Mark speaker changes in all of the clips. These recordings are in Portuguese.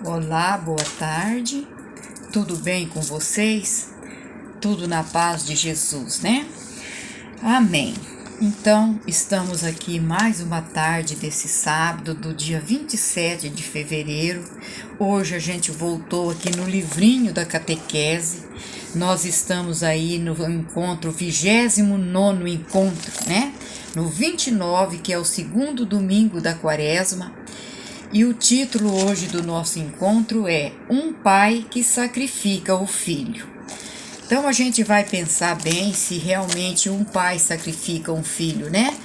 Speaker 1: Olá, boa tarde. Tudo bem com vocês? Tudo na paz de Jesus, né? Amém. Então, estamos aqui mais uma tarde desse sábado, do dia 27 de fevereiro. Hoje a gente voltou aqui no livrinho da catequese. Nós estamos aí no encontro, 29º encontro, né? No 29, que é o segundo domingo da quaresma. E o título hoje do nosso encontro é Um Pai que Sacrifica o Filho. Então a gente vai pensar bem se realmente um pai sacrifica um filho, né?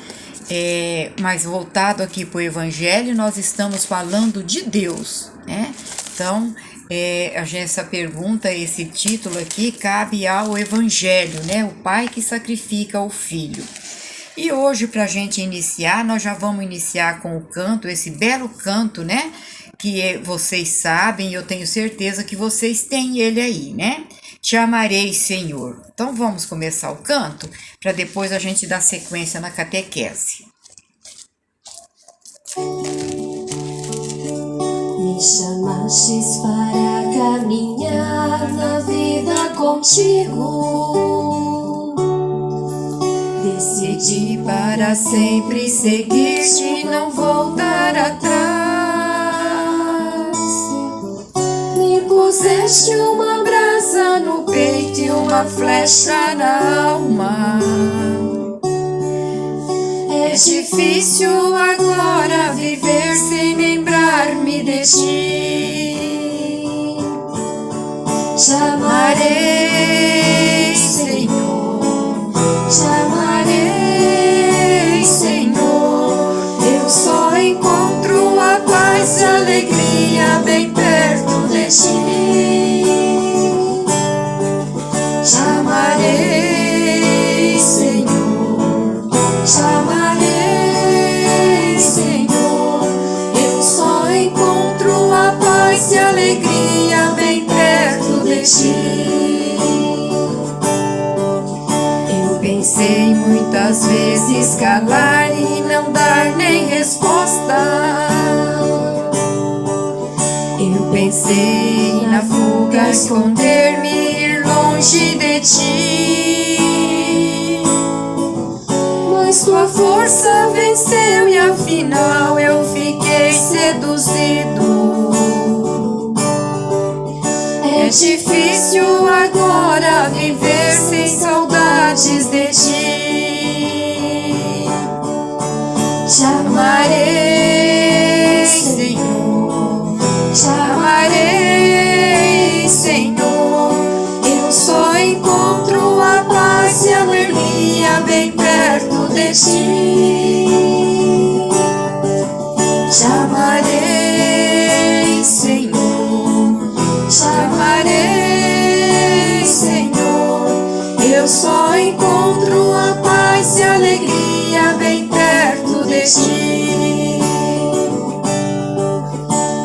Speaker 1: Mas voltado aqui para o Evangelho, nós estamos falando de Deus, né? Então, essa pergunta, esse título aqui, cabe ao Evangelho, né? O pai que sacrifica o filho. E hoje, para a gente iniciar, nós já vamos iniciar com o canto, esse belo canto, né? Que vocês sabem, eu tenho certeza que vocês têm ele aí, né? Te amarei, Senhor. Então vamos começar o canto, para depois a gente dar sequência na catequese.
Speaker 2: Me chamastes para caminhar na vida contigo. Decidi para sempre seguir-te e não voltar atrás. Me puseste uma brasa no peito e uma flecha na alma. É difícil agora viver sem lembrar-me de ti. Te amarei, Senhor. Te amarei, Senhor. Eu só encontro a paz e a alegria bem perto de ti. Te amarei, Senhor. Te amarei, Senhor. Eu só encontro a paz e a alegria bem perto de ti. Pensei muitas vezes calar e não dar nem resposta. Eu pensei na fuga, esconder-me e ir longe de ti. Mas tua força venceu e afinal eu fiquei seduzido. É difícil agora viver sem saudades de ti. Te amarei, Senhor. Te amarei, Senhor. Eu só encontro a paz e a alegria bem perto de ti. Te amarei, Senhor. Te amarei, Senhor. Eu só encontro a paz e a alegria bem perto de ti.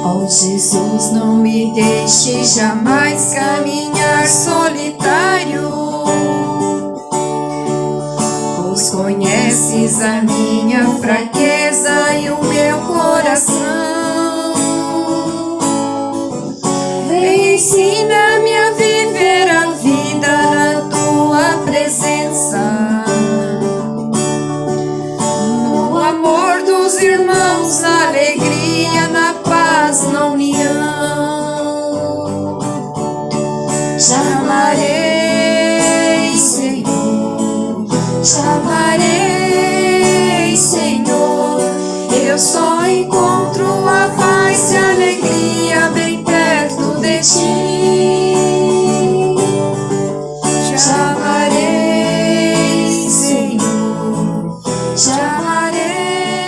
Speaker 2: Oh Jesus, não me deixe jamais caminhar solitário, pois conheces a minha fraqueza e o meu coração. Vem, ensina-me a viver a vida na tua presença, no amor dos irmãos, na alegria, na paz, na união. Te amarei, Senhor. Te amarei, Senhor. Eu só encontro a paz e a alegria bem perto de ti. Te amarei, Senhor. Te amarei,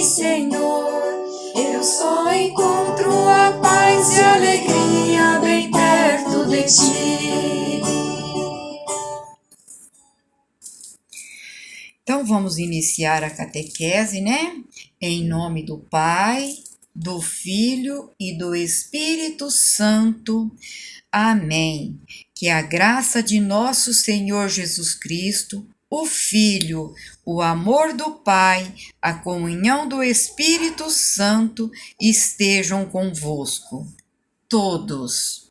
Speaker 2: Senhor. Eu só encontro a paz e a alegria bem perto de ti.
Speaker 1: Então vamos iniciar a catequese, né? Em nome do Pai, do Filho e do Espírito Santo. Amém. Que a graça de nosso Senhor Jesus Cristo, o Filho, o amor do Pai, a comunhão do Espírito Santo estejam convosco. Todos.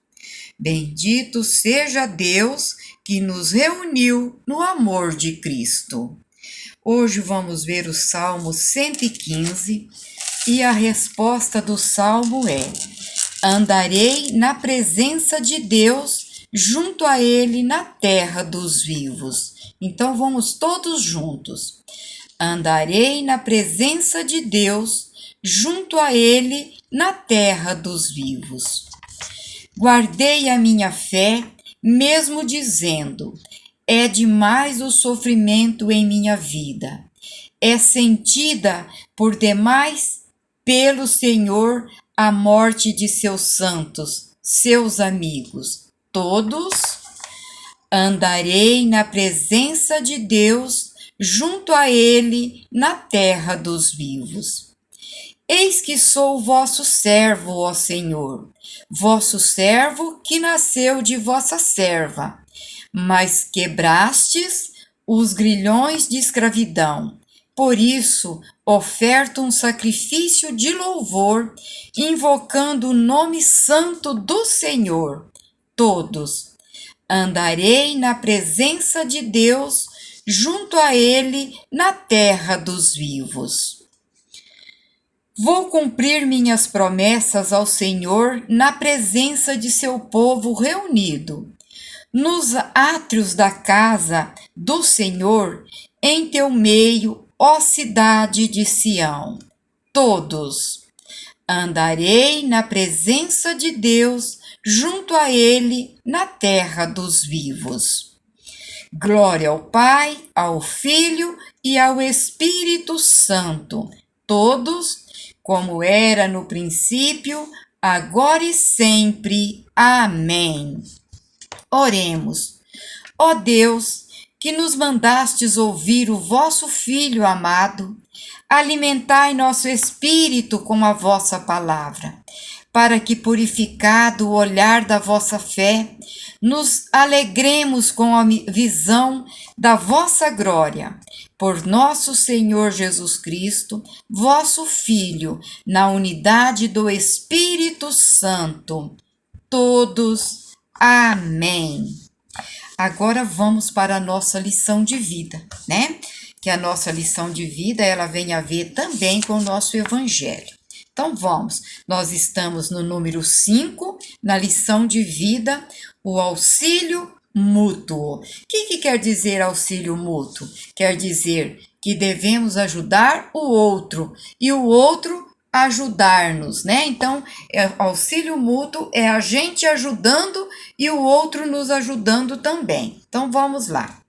Speaker 1: Bendito seja Deus que nos reuniu no amor de Cristo. Hoje vamos ver o Salmo 115 e a resposta do Salmo é: andarei na presença de Deus, junto a Ele na terra dos vivos. Então vamos todos juntos. Andarei na presença de Deus, junto a Ele na terra dos vivos. Guardei a minha fé, mesmo dizendo: é demais o sofrimento em minha vida. É sentida por demais pelo Senhor a morte de seus santos, seus amigos. Todos. Andarei na presença de Deus, junto a Ele na terra dos vivos. Eis que sou vosso servo, ó Senhor, vosso servo que nasceu de vossa serva, mas quebrastes os grilhões de escravidão. Por isso, oferto um sacrifício de louvor, invocando o nome santo do Senhor. Todos. Andarei na presença de Deus, junto a Ele na terra dos vivos. Vou cumprir minhas promessas ao Senhor na presença de seu povo reunido. Nos átrios da casa do Senhor, em teu meio, ó cidade de Sião. Todos. Andarei na presença de Deus, junto a Ele, na terra dos vivos. Glória ao Pai, ao Filho e ao Espírito Santo, todos, como era no princípio, agora e sempre. Amém. Oremos. Ó Deus, que nos mandastes ouvir o vosso Filho amado, alimentai nosso espírito com a vossa palavra, para que, purificado o olhar da vossa fé, nos alegremos com a visão da vossa glória. Por nosso Senhor Jesus Cristo, vosso Filho, na unidade do Espírito Santo. Todos. Amém. Agora vamos para a nossa lição de vida, né? Que a nossa lição de vida, ela vem a ver também com o nosso evangelho. Então vamos, nós estamos no número 5, na lição de vida, o auxílio mútuo. O que quer dizer auxílio mútuo? Quer dizer que devemos ajudar o outro e o outro ajudar-nos, né? Então, auxílio mútuo é a gente ajudando e o outro nos ajudando também. Então vamos lá.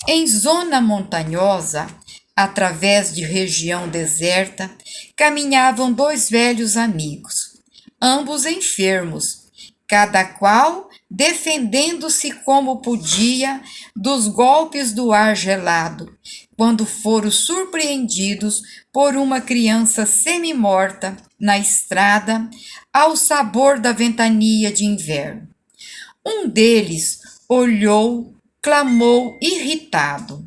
Speaker 1: Em zona montanhosa, através de região deserta, caminhavam dois velhos amigos, ambos enfermos, cada qual defendendo-se como podia dos golpes do ar gelado, quando foram surpreendidos por uma criança semi-morta na estrada, ao sabor da ventania de inverno. Um deles olhou, clamou irritado: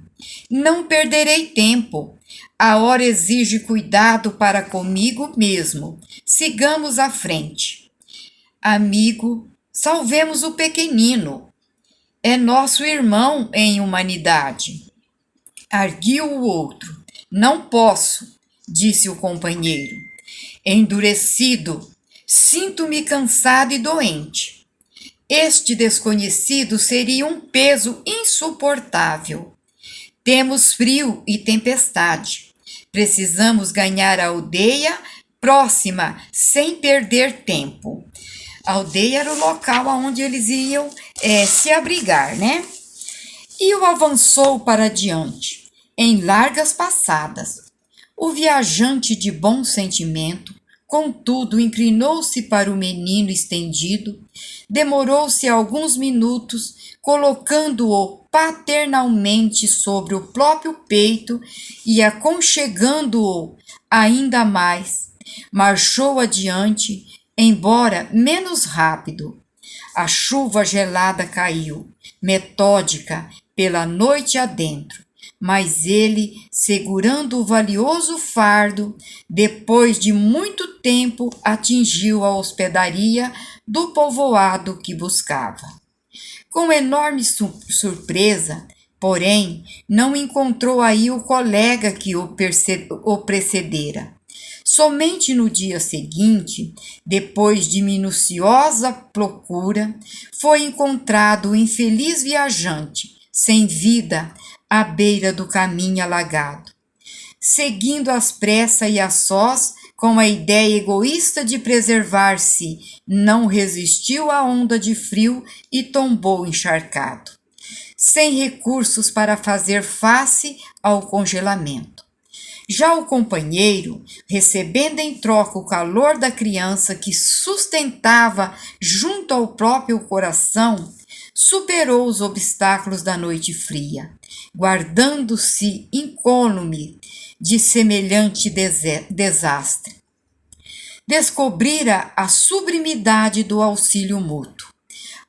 Speaker 1: não perderei tempo. A hora exige cuidado para comigo mesmo. Sigamos à frente. Amigo, salvemos o pequenino. É nosso irmão em humanidade. Arguiu o outro. Não posso, disse o companheiro. Endurecido, sinto-me cansado e doente. Este desconhecido seria um peso insuportável. Temos frio e tempestade. Precisamos ganhar a aldeia próxima sem perder tempo. A aldeia era o local onde eles iam se abrigar, né? E o avançou para diante, em largas passadas. O viajante de bom sentimento, contudo, inclinou-se para o menino estendido, demorou-se alguns minutos, colocando-o paternalmente sobre o próprio peito e aconchegando-o ainda mais. Marchou adiante, embora menos rápido. A chuva gelada caiu, metódica, pela noite adentro. Mas ele, segurando o valioso fardo, depois de muito tempo atingiu a hospedaria do povoado que buscava. Com enorme surpresa, porém, não encontrou aí o colega que o precedera. Somente no dia seguinte, depois de minuciosa procura, foi encontrado o infeliz viajante, sem vida, à beira do caminho alagado. Seguindo às pressas e a sós, com a ideia egoísta de preservar-se, não resistiu à onda de frio e tombou encharcado, sem recursos para fazer face ao congelamento. Já o companheiro, recebendo em troca o calor da criança que sustentava junto ao próprio coração, superou os obstáculos da noite fria, guardando-se incólume de semelhante desastre. Descobrira a sublimidade do auxílio mútuo.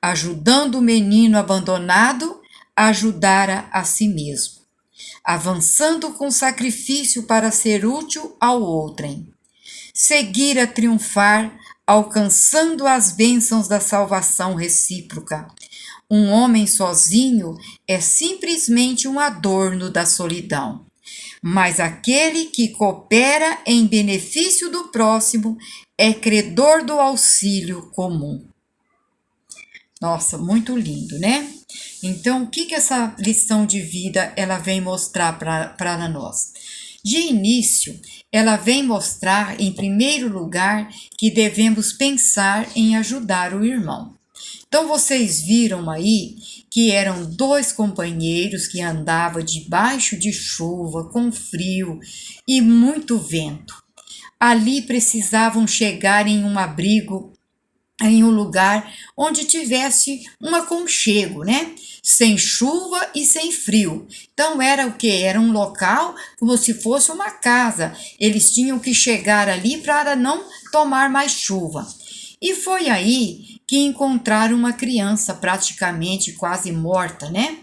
Speaker 1: Ajudando o menino abandonado, ajudara a si mesmo, avançando com sacrifício para ser útil ao outrem. Seguira triunfar, alcançando as bênçãos da salvação recíproca. Um homem sozinho é simplesmente um adorno da solidão, mas aquele que coopera em benefício do próximo é credor do auxílio comum. Nossa, muito lindo, né? Então, o que essa lição de vida ela vem mostrar para nós? De início, ela vem mostrar, em primeiro lugar, que devemos pensar em ajudar o irmão. Então, vocês viram aí que eram dois companheiros que andavam debaixo de chuva, com frio e muito vento. Ali precisavam chegar em um abrigo, em um lugar onde tivesse um aconchego, né? Sem chuva e sem frio. Então era o que? Era um local como se fosse uma casa. Eles tinham que chegar ali para não tomar mais chuva. E foi aí que encontraram uma criança praticamente quase morta, né?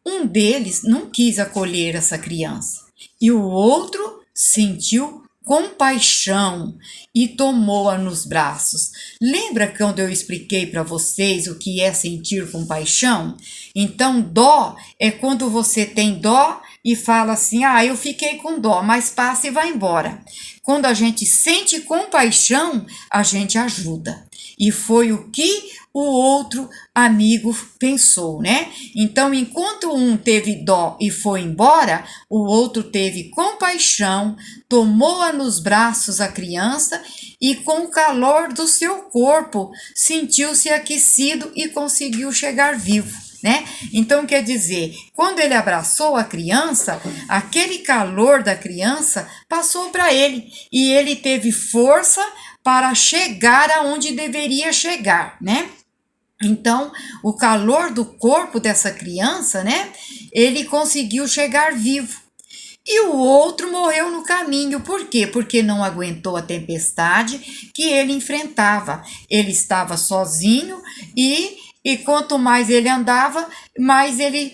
Speaker 1: Um deles não quis acolher essa criança e o outro sentiu compaixão e tomou-a nos braços. Lembra quando eu expliquei para vocês o que é sentir compaixão? Então, dó é quando você tem dó e fala assim, eu fiquei com dó, mas passa e vai embora. Quando a gente sente compaixão, a gente ajuda. E foi o que o outro amigo pensou, né? Então, enquanto um teve dó e foi embora, o outro teve compaixão, tomou-a nos braços a criança e com o calor do seu corpo sentiu-se aquecido e conseguiu chegar vivo, né? Então, quer dizer, quando ele abraçou a criança, aquele calor da criança passou para ele e ele teve força para chegar aonde deveria chegar, né? Então, o calor do corpo dessa criança, né? Ele conseguiu chegar vivo. E o outro morreu no caminho. Por quê? Porque não aguentou a tempestade que ele enfrentava. Ele estava sozinho e quanto mais ele andava, mais ele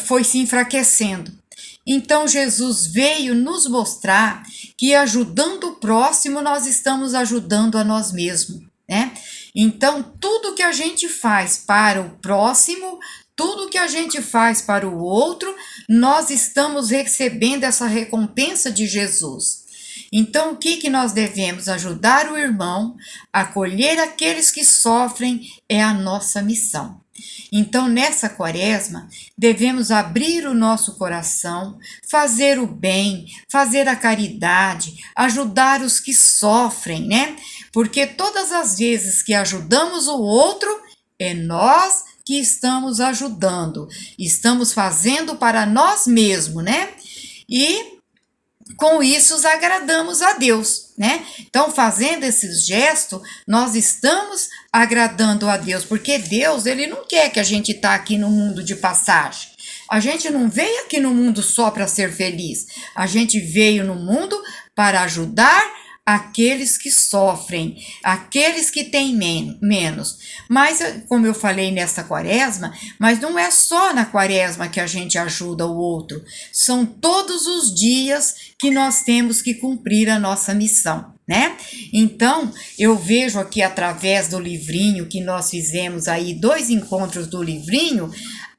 Speaker 1: foi se enfraquecendo. Então, Jesus veio nos mostrar que ajudando o próximo, nós estamos ajudando a nós mesmos, né? Então, tudo que a gente faz para o próximo, tudo que a gente faz para o outro, nós estamos recebendo essa recompensa de Jesus. Então, o que nós devemos? Ajudar o irmão, acolher aqueles que sofrem, é a nossa missão. Então, nessa quaresma, devemos abrir o nosso coração, fazer o bem, fazer a caridade, ajudar os que sofrem, né? Porque todas as vezes que ajudamos o outro, é nós que estamos ajudando, estamos fazendo para nós mesmos, né? E com isso agradamos a Deus, né? Então, fazendo esses gestos, nós estamos agradando a Deus, porque Deus, ele não quer que a gente tá aqui no mundo de passagem. A gente não veio aqui no mundo só para ser feliz. A gente veio no mundo para ajudar aqueles que sofrem, aqueles que têm menos. Mas, como eu falei nessa quaresma, mas não é só na quaresma que a gente ajuda o outro, são todos os dias que nós temos que cumprir a nossa missão, né? Então, eu vejo aqui através do livrinho que nós fizemos aí, 2 encontros do livrinho,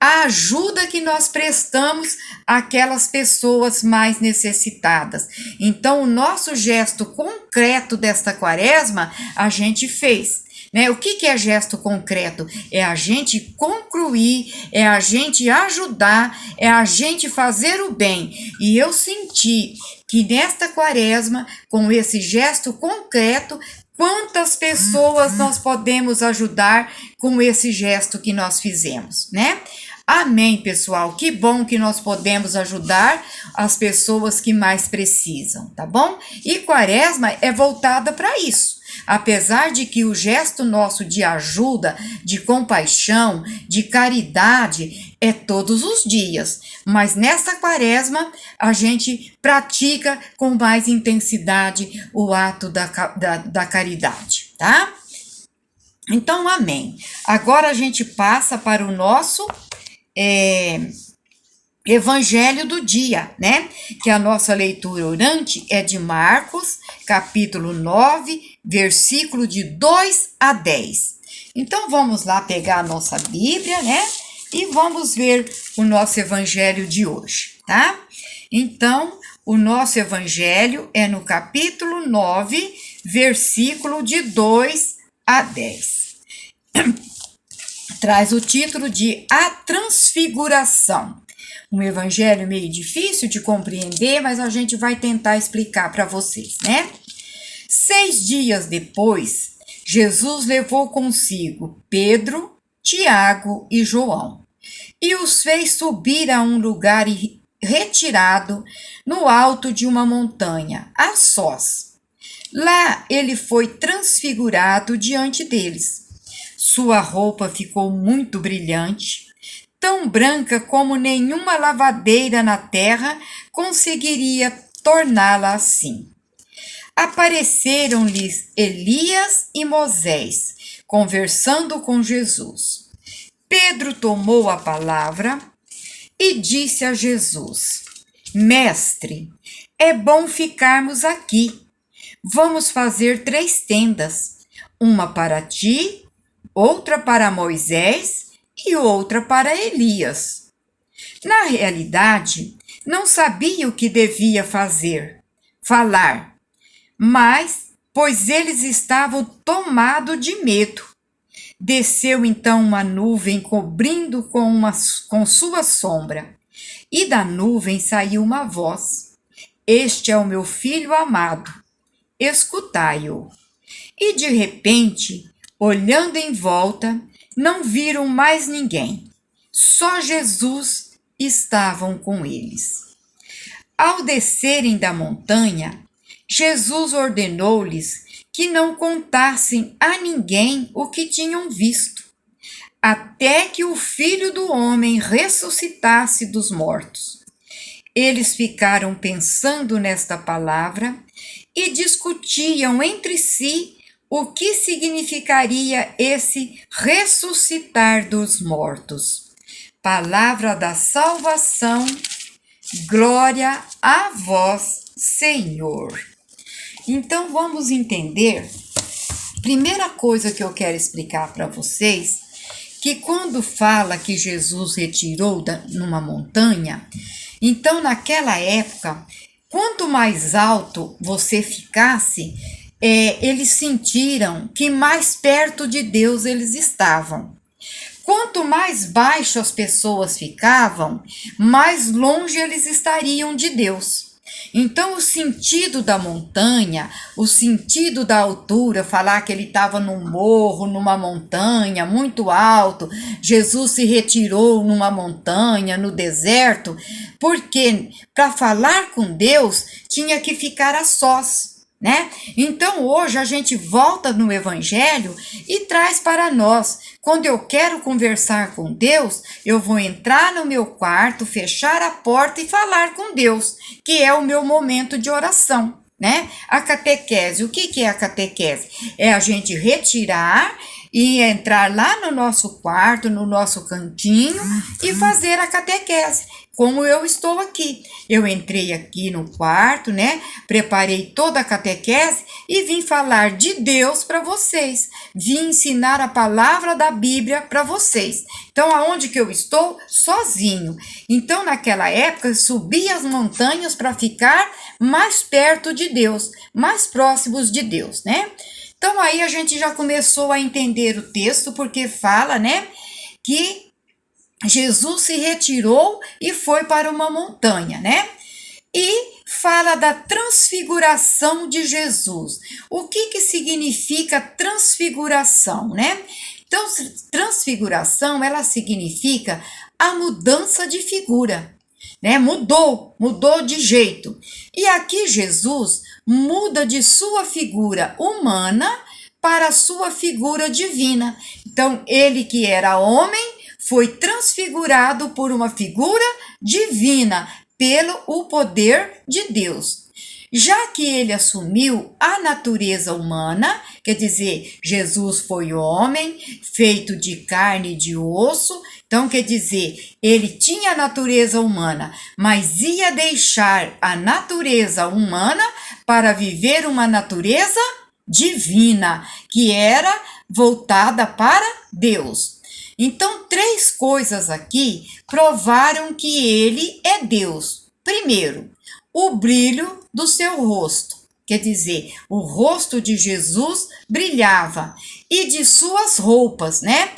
Speaker 1: a ajuda que nós prestamos àquelas pessoas mais necessitadas. Então, o nosso gesto concreto desta quaresma, a gente fez. Né? O que é gesto concreto? É a gente concluir, é a gente ajudar, é a gente fazer o bem. E eu senti que nesta quaresma, com esse gesto concreto, quantas pessoas nós podemos ajudar com esse gesto que nós fizemos, né? Amém, pessoal. Que bom que nós podemos ajudar as pessoas que mais precisam, tá bom? E quaresma é voltada para isso. Apesar de que o gesto nosso de ajuda, de compaixão, de caridade é todos os dias, mas nessa quaresma a gente pratica com mais intensidade o ato da caridade, tá? Então, amém. Agora a gente passa para o nosso Evangelho do dia, né? Que a nossa leitura orante é de Marcos, capítulo 9, versículo de 2 a 10. Então, vamos lá pegar a nossa Bíblia, né? E vamos ver o nosso Evangelho de hoje, tá? Então, o nosso Evangelho é no capítulo 9, versículo de 2 a 10. Traz o título de A Transfiguração. Um evangelho meio difícil de compreender, mas a gente vai tentar explicar para vocês, né? 6 dias depois, Jesus levou consigo Pedro, Tiago e João e os fez subir a um lugar retirado no alto de uma montanha, a sós. Lá ele foi transfigurado diante deles. Sua roupa ficou muito brilhante, tão branca como nenhuma lavadeira na terra conseguiria torná-la assim. Apareceram-lhes Elias e Moisés, conversando com Jesus. Pedro tomou a palavra e disse a Jesus: Mestre, é bom ficarmos aqui. Vamos fazer 3 tendas, uma para ti, outra para Moisés e outra para Elias. Na realidade, não sabia o que devia falar, mas, pois eles estavam tomados de medo. Desceu então uma nuvem cobrindo com sua sombra, e da nuvem saiu uma voz: Este é o meu filho amado, escutai-o. E de repente, olhando em volta, não viram mais ninguém. Só Jesus estavam com eles. Ao descerem da montanha, Jesus ordenou-lhes que não contassem a ninguém o que tinham visto, até que o Filho do Homem ressuscitasse dos mortos. Eles ficaram pensando nesta palavra e discutiam entre si o que significaria esse ressuscitar dos mortos. Palavra da salvação, glória a vós, Senhor. Então, vamos entender. Primeira coisa que eu quero explicar para vocês, que quando fala que Jesus retirou numa montanha, então naquela época, quanto mais alto você ficasse, eles sentiram que mais perto de Deus eles estavam. Quanto mais baixo as pessoas ficavam, mais longe eles estariam de Deus. Então, o sentido da montanha, o sentido da altura, falar que ele estava num morro, numa montanha muito alto, Jesus se retirou numa montanha, no deserto, porque para falar com Deus tinha que ficar a sós, né? Então, hoje a gente volta no Evangelho e traz para nós. Quando eu quero conversar com Deus, eu vou entrar no meu quarto, fechar a porta e falar com Deus, que é o meu momento de oração. né? A catequese, o que é a catequese? É a gente retirar e entrar lá no nosso quarto, no nosso cantinho e fazer a catequese, como eu estou aqui. Eu entrei aqui no quarto, né? Preparei toda a catequese e vim falar de Deus para vocês. Vim ensinar a palavra da Bíblia para vocês. Então, aonde que eu estou? Sozinho. Então, naquela época, eu subi as montanhas para ficar mais perto de Deus, mais próximos de Deus, né? Então, aí a gente já começou a entender o texto, porque fala, né, que Jesus se retirou e foi para uma montanha, né? E fala da transfiguração de Jesus. O que significa transfiguração, né? Então, transfiguração, ela significa a mudança de figura, né? Mudou de jeito. E aqui Jesus muda de sua figura humana para a sua figura divina. Então, ele que era homem foi transfigurado por uma figura divina, pelo o poder de Deus. Já que ele assumiu a natureza humana, quer dizer, Jesus foi homem, feito de carne e de osso, então quer dizer, ele tinha a natureza humana, mas ia deixar a natureza humana para viver uma natureza divina, que era voltada para Deus. Então, 3 coisas aqui provaram que ele é Deus. Primeiro, o brilho do seu rosto. Quer dizer, o rosto de Jesus brilhava. E de suas roupas, né?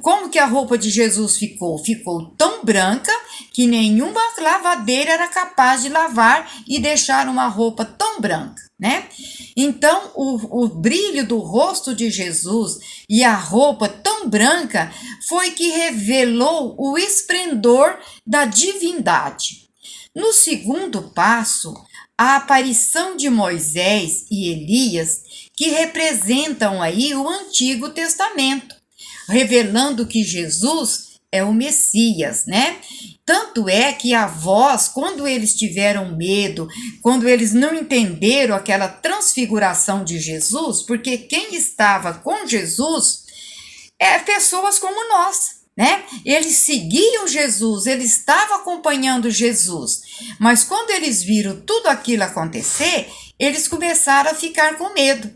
Speaker 1: Como que a roupa de Jesus ficou? Ficou tão branca que nenhuma lavadeira era capaz de lavar e deixar uma roupa tão branca, né? Então, o brilho do rosto de Jesus e a roupa tão branca foi que revelou o esplendor da divindade. No segundo passo, a aparição de Moisés e Elias, que representam aí o Antigo Testamento, revelando que Jesus é o Messias, né? Tanto é que a voz, quando eles tiveram medo, quando eles não entenderam aquela transfiguração de Jesus, porque quem estava com Jesus é pessoas como nós, né? Eles seguiam Jesus, eles estavam acompanhando Jesus, mas quando eles viram tudo aquilo acontecer, eles começaram a ficar com medo.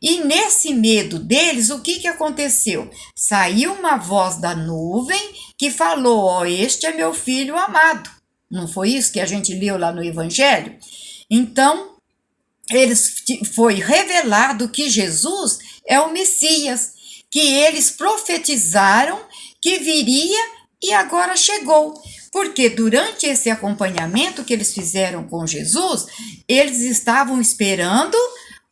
Speaker 1: E nesse medo deles, o que aconteceu? Saiu uma voz da nuvem que falou, ó, este é meu filho amado. Não foi isso que a gente leu lá no Evangelho? Então, foi revelado que Jesus é o Messias, que eles profetizaram que viria e agora chegou. Porque durante esse acompanhamento que eles fizeram com Jesus, eles estavam esperando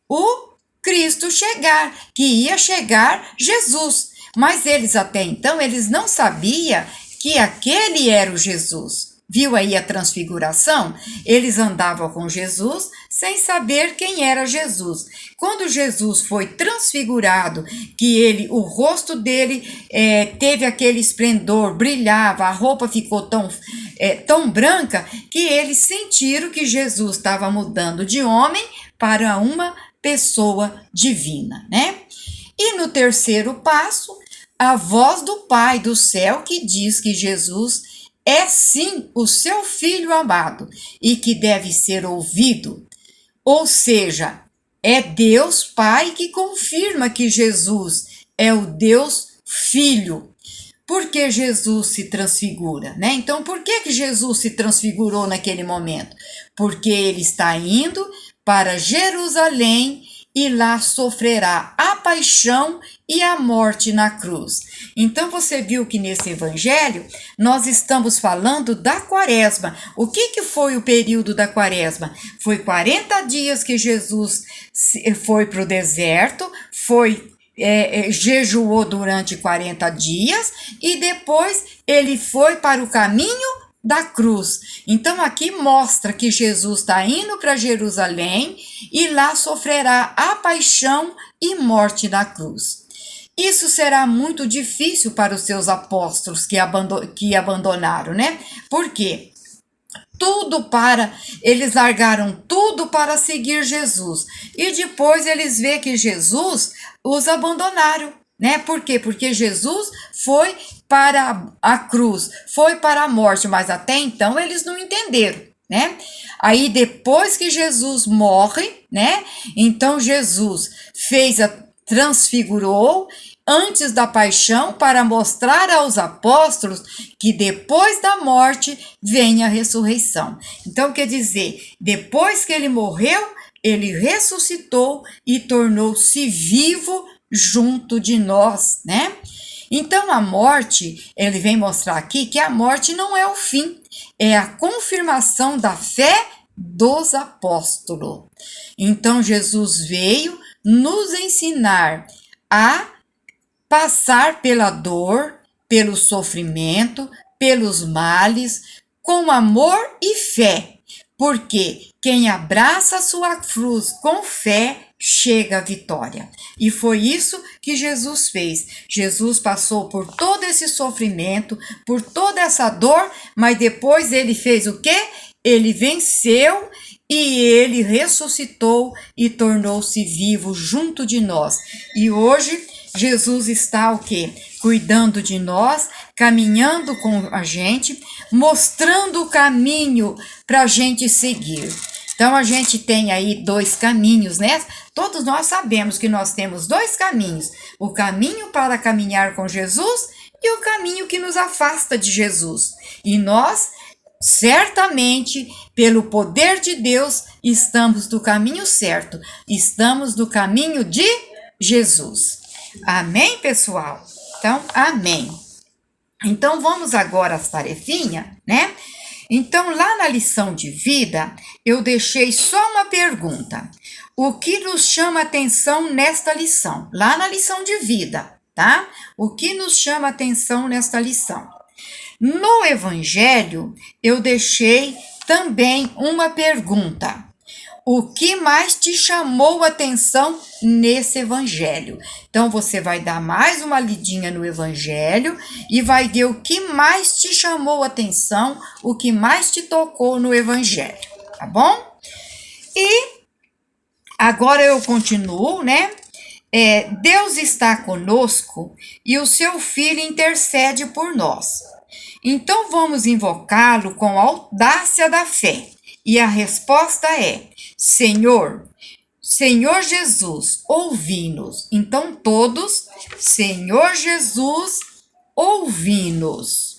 Speaker 1: o Cristo chegar, que ia chegar Jesus. Mas eles até então, eles não sabiam que aquele era o Jesus. Viu aí a transfiguração? Eles andavam com Jesus sem saber quem era Jesus. Quando Jesus foi transfigurado, que o rosto dele teve aquele esplendor, brilhava, a roupa ficou tão branca, que eles sentiram que Jesus estava mudando de homem para uma pessoa divina, né? E no terceiro passo, a voz do Pai do céu que diz que Jesus é sim o seu filho amado e que deve ser ouvido. Ou seja, é Deus Pai que confirma que Jesus é o Deus Filho. Por que Jesus se transfigura, né? Então, por que Jesus se transfigurou naquele momento? Porque ele está indo para Jerusalém e lá sofrerá a paixão e a morte na cruz. Então você viu que nesse evangelho nós estamos falando da quaresma. O que foi o período da quaresma? Foi 40 dias que Jesus foi para o deserto, jejuou durante 40 dias e depois ele foi para o caminho da cruz. Então aqui mostra que Jesus está indo para Jerusalém e lá sofrerá a paixão e morte na cruz. Isso será muito difícil para os seus apóstolos que abandonaram, né? Por quê? eles largaram tudo para seguir Jesus. E depois eles veem que Jesus os abandonaram, né? Por quê? Porque Jesus foi para a cruz, foi para a morte, mas até então eles não entenderam, né? Aí depois que Jesus morre, né? Então Jesus transfigurou antes da paixão para mostrar aos apóstolos que depois da morte vem a ressurreição. Então quer dizer, depois que ele morreu, ele ressuscitou e tornou-se vivo junto de nós, né? Então a morte, ele vem mostrar aqui que a morte não é o fim, é a confirmação da fé dos apóstolos. Então Jesus veio nos ensinar a passar pela dor, pelo sofrimento, pelos males, com amor e fé, porque quem abraça a sua cruz com fé chega à vitória. E foi isso que Jesus fez. Jesus passou por todo esse sofrimento, por toda essa dor, mas depois ele fez o quê? Ele venceu e ele ressuscitou e tornou-se vivo junto de nós. E hoje Jesus está o quê? Cuidando de nós, caminhando com a gente, mostrando o caminho para a gente seguir. Então a gente tem aí 2 caminhos, né? Todos nós sabemos que nós temos 2 caminhos: o caminho para caminhar com Jesus e o caminho que nos afasta de Jesus. E nós, certamente, pelo poder de Deus, estamos do caminho certo, estamos do caminho de Jesus. Amém, pessoal? Então, amém. Então, vamos agora às tarefinhas, né? Então, lá na lição de vida, eu deixei só uma pergunta. O que nos chama atenção nesta lição? Lá na lição de vida, tá? O que nos chama atenção nesta lição? No Evangelho, eu deixei também uma pergunta. O que mais te chamou a atenção nesse Evangelho? Então, você vai dar mais uma lidinha no Evangelho e vai ver o que mais te chamou a atenção, o que mais te tocou no Evangelho, tá bom? E agora eu continuo, né? Deus está conosco e o seu Filho intercede por nós. Então, vamos invocá-lo com a audácia da fé. E a resposta é: Senhor Jesus, ouvi-nos. Então todos, Senhor Jesus, ouvi-nos.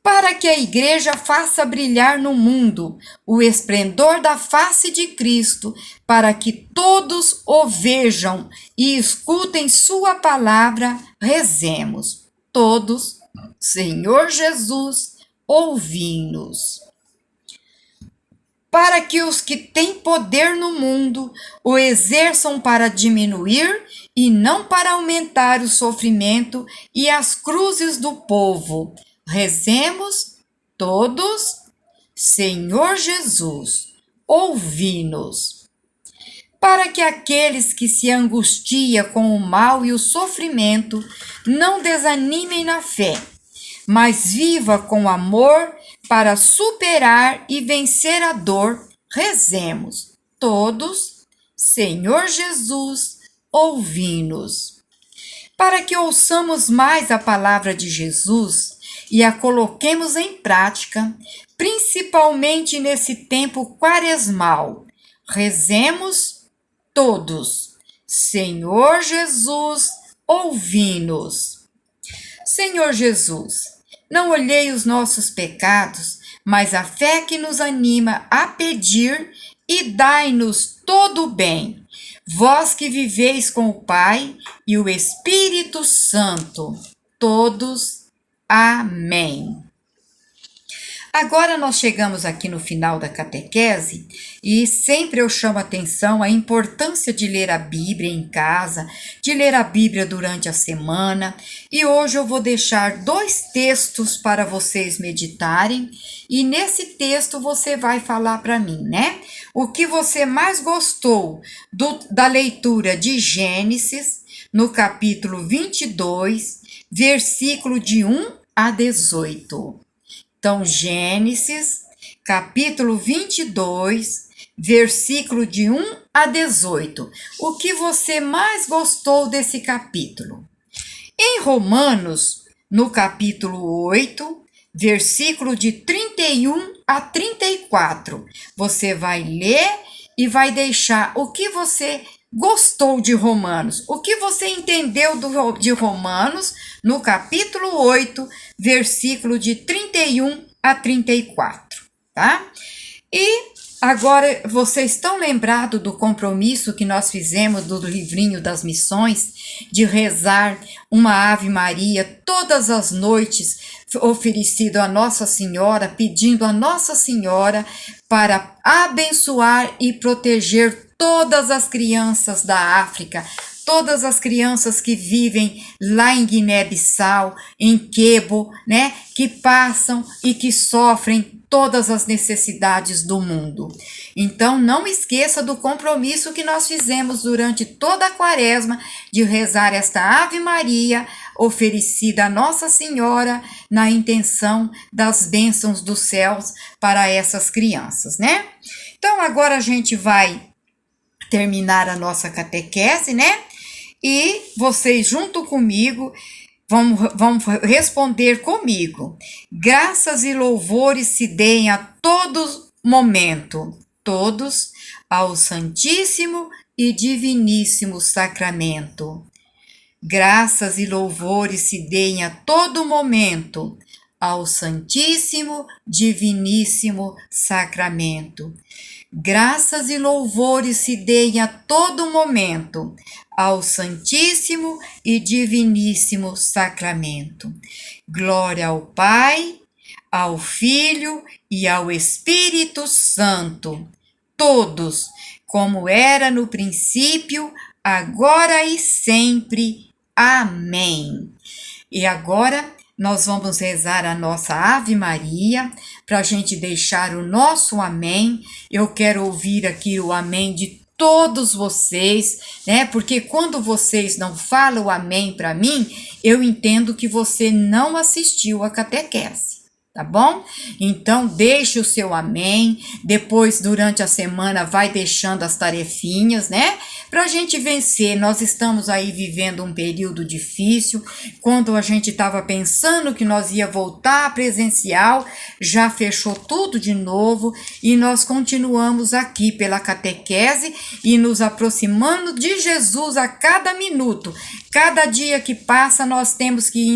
Speaker 1: Para que a igreja faça brilhar no mundo o esplendor da face de Cristo, para que todos o vejam e escutem sua palavra, rezemos. Todos, Senhor Jesus, ouvi-nos. Para que os que têm poder no mundo o exerçam para diminuir e não para aumentar o sofrimento e as cruzes do povo. Rezemos todos, Senhor Jesus, ouvi-nos. Para que aqueles que se angustiam com o mal e o sofrimento não desanimem na fé, mas viva com amor para superar e vencer a dor, rezemos. Todos, Senhor Jesus, ouvi-nos. Para que ouçamos mais a palavra de Jesus e a coloquemos em prática, principalmente nesse tempo quaresmal, rezemos todos. Senhor Jesus, ouvi-nos. Senhor Jesus, não olhei os nossos pecados, mas a fé que nos anima a pedir e dai-nos todo o bem. Vós que viveis com o Pai e o Espírito Santo, todos. Amém. Agora nós chegamos aqui no final da catequese e sempre eu chamo a atenção a importância de ler a Bíblia em casa, de ler a Bíblia durante a semana, e hoje eu vou deixar 2 textos para vocês meditarem e nesse texto você vai falar para mim, né? O que você mais gostou da leitura de Gênesis, no capítulo 22, versículo de 1 a 18. Então, Gênesis, capítulo 22, versículo de 1 a 18. O que você mais gostou desse capítulo? Em Romanos, no capítulo 8, versículo de 31 a 34, você vai ler e vai deixar o que você gostou de Romanos, o que você entendeu de Romanos, no capítulo 8, versículo de 31 a 34, tá? E agora, vocês estão lembrados do compromisso que nós fizemos do livrinho das missões, de rezar uma Ave Maria todas as noites, oferecido a Nossa Senhora, pedindo a Nossa Senhora para abençoar e proteger todas as crianças da África, todas as crianças que vivem lá em Guiné-Bissau, em Quebo, né, que passam e que sofrem todas as necessidades do mundo. Então, não esqueça do compromisso que nós fizemos durante toda a quaresma de rezar esta Ave Maria oferecida a Nossa Senhora na intenção das bênçãos dos céus para essas crianças, né? Então, agora a gente vai terminar a nossa catequese, né? E vocês, junto comigo, vão responder comigo. Graças e louvores se deem a todo momento, todos, ao Santíssimo e Diviníssimo Sacramento. Graças e louvores se deem a todo momento, ao Santíssimo, Diviníssimo Sacramento. Graças e louvores se deem a todo momento, ao Santíssimo e Diviníssimo Sacramento. Glória ao Pai, ao Filho e ao Espírito Santo, todos, como era no princípio, agora e sempre. Amém. E agora nós vamos rezar a nossa Ave Maria, para a gente deixar o nosso amém. Eu quero ouvir aqui o amém de todos vocês, né? Porque quando vocês não falam o amém para mim, eu entendo que você não assistiu a catequese, tá bom? Então, deixe o seu amém, depois, durante a semana, vai deixando as tarefinhas, né? Para a gente vencer. Nós estamos aí vivendo um período difícil, quando a gente estava pensando que nós ia voltar presencial, já fechou tudo de novo, e nós continuamos aqui pela catequese e nos aproximando de Jesus a cada minuto. Cada dia que passa, nós temos que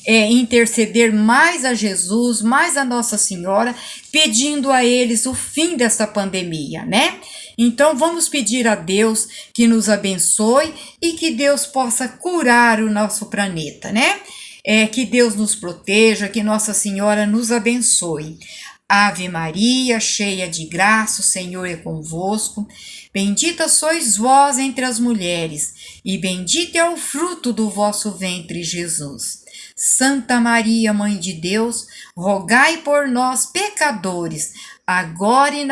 Speaker 1: interceder mais a Jesus, mais a Nossa Senhora, pedindo a eles o fim dessa pandemia, né? Então, vamos pedir a Deus que nos abençoe e que Deus possa curar o nosso planeta, né? Que Deus nos proteja, que Nossa Senhora nos abençoe. Ave Maria, cheia de graça, o Senhor é convosco. Bendita sois vós entre as mulheres, e bendito é o fruto do vosso ventre, Jesus. Santa Maria, Mãe de Deus, rogai por nós, pecadores, agora e na